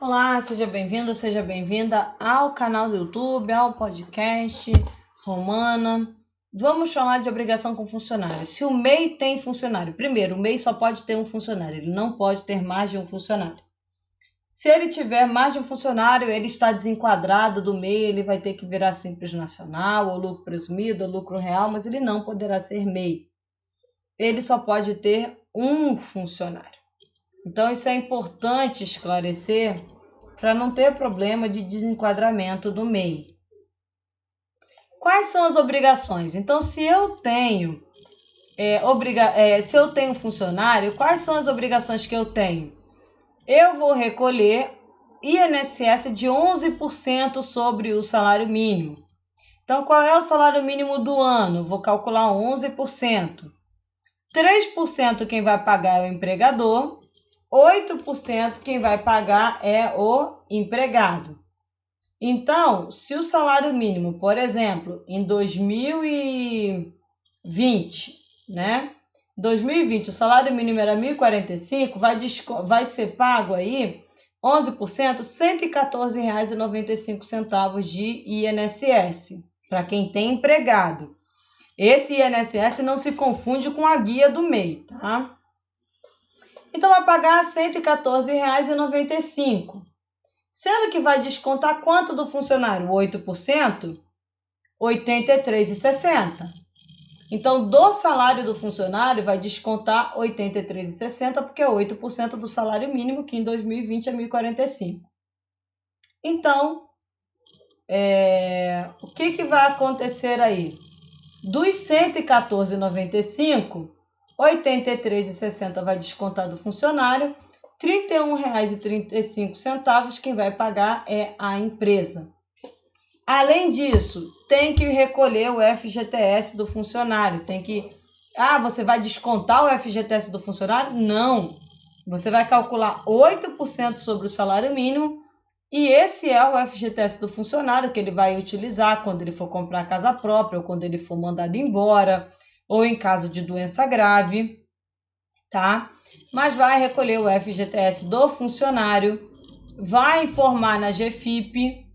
Olá, seja bem-vindo, seja bem-vinda ao canal do YouTube, ao podcast Romana. Vamos falar de obrigação com funcionário. Se o MEI tem funcionário, primeiro, o MEI só pode ter um funcionário, ele não pode ter mais de um funcionário. Se ele tiver mais de um funcionário, ele está desenquadrado do MEI, ele vai ter que virar simples nacional, ou lucro presumido, ou lucro real, mas ele não poderá ser MEI. Ele só pode ter um funcionário. Então, isso é importante esclarecer para não ter problema de desenquadramento do MEI. Quais são as obrigações? Então, se eu tenho um funcionário, quais são as obrigações que eu tenho? Eu vou recolher INSS de 11% sobre o salário mínimo. Então, qual é o salário mínimo do ano? Vou calcular 11%. 3% quem vai pagar é o empregador, 8% quem vai pagar é o empregado. Então, se o salário mínimo, por exemplo, em 2020, né? 2020 o salário mínimo era R$ 1.045, vai ser pago aí 11%, R$ 114,95 de INSS, para quem tem empregado. Esse INSS não se confunde com a guia do MEI, tá? Então, vai pagar R$ 114,95. Sendo que vai descontar quanto do funcionário? 8%? R$ 83,60. Então, do salário do funcionário, vai descontar R$ 83,60, porque é 8% do salário mínimo, que em 2020 é R$ 1.045. Então, o que vai acontecer aí? Dos R$ 114,95, R$ 83,60 vai descontar do funcionário, R$ 31,35 quem vai pagar é a empresa. Além disso, tem que recolher o FGTS do funcionário. Você vai descontar o FGTS do funcionário? Não. Você vai calcular 8% sobre o salário mínimo e esse é o FGTS do funcionário que ele vai utilizar quando ele for comprar casa própria ou quando ele for mandado embora ou em caso de doença grave, tá? Mas vai recolher o FGTS do funcionário, vai informar na GFIP,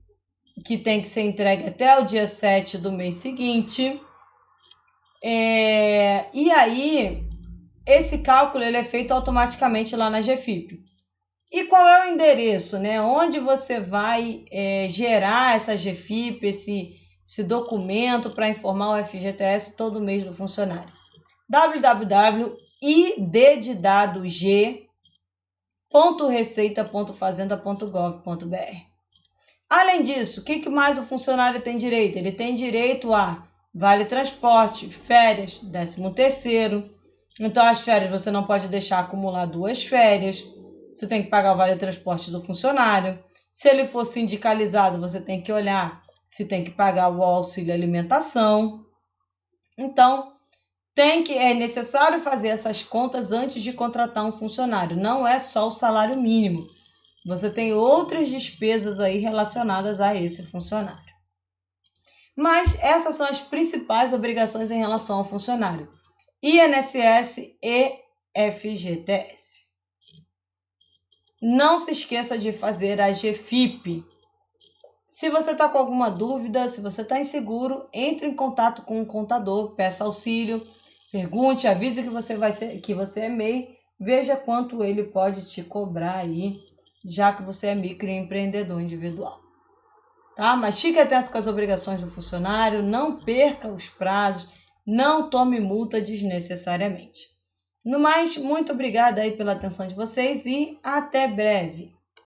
que tem que ser entregue até o dia 7 do mês seguinte. E aí, esse cálculo ele é feito automaticamente lá na GFIP. E qual é o endereço, né? Onde você vai gerar essa GFIP, esse documento para informar o FGTS todo mês do funcionário? www.iddadog.receita.fazenda.gov.br. Além disso, o que mais o funcionário tem direito? Ele tem direito a vale transporte, férias, 13º. Então, as férias você não pode deixar acumular 2 férias. Você tem que pagar o vale transporte do funcionário. Se ele for sindicalizado, você tem que olhar se tem que pagar o auxílio alimentação. Então, é necessário fazer essas contas antes de contratar um funcionário. Não é só o salário mínimo. Você tem outras despesas aí relacionadas a esse funcionário. Mas essas são as principais obrigações em relação ao funcionário: INSS e FGTS. Não se esqueça de fazer a GFIP. Se você está com alguma dúvida, se você está inseguro, entre em contato com o contador, peça auxílio, pergunte, avise que você é MEI, veja quanto ele pode te cobrar aí, já que você é microempreendedor individual. Tá? Mas fique atento com as obrigações do funcionário, não perca os prazos, não tome multa desnecessariamente. No mais, muito obrigada aí pela atenção de vocês e até breve.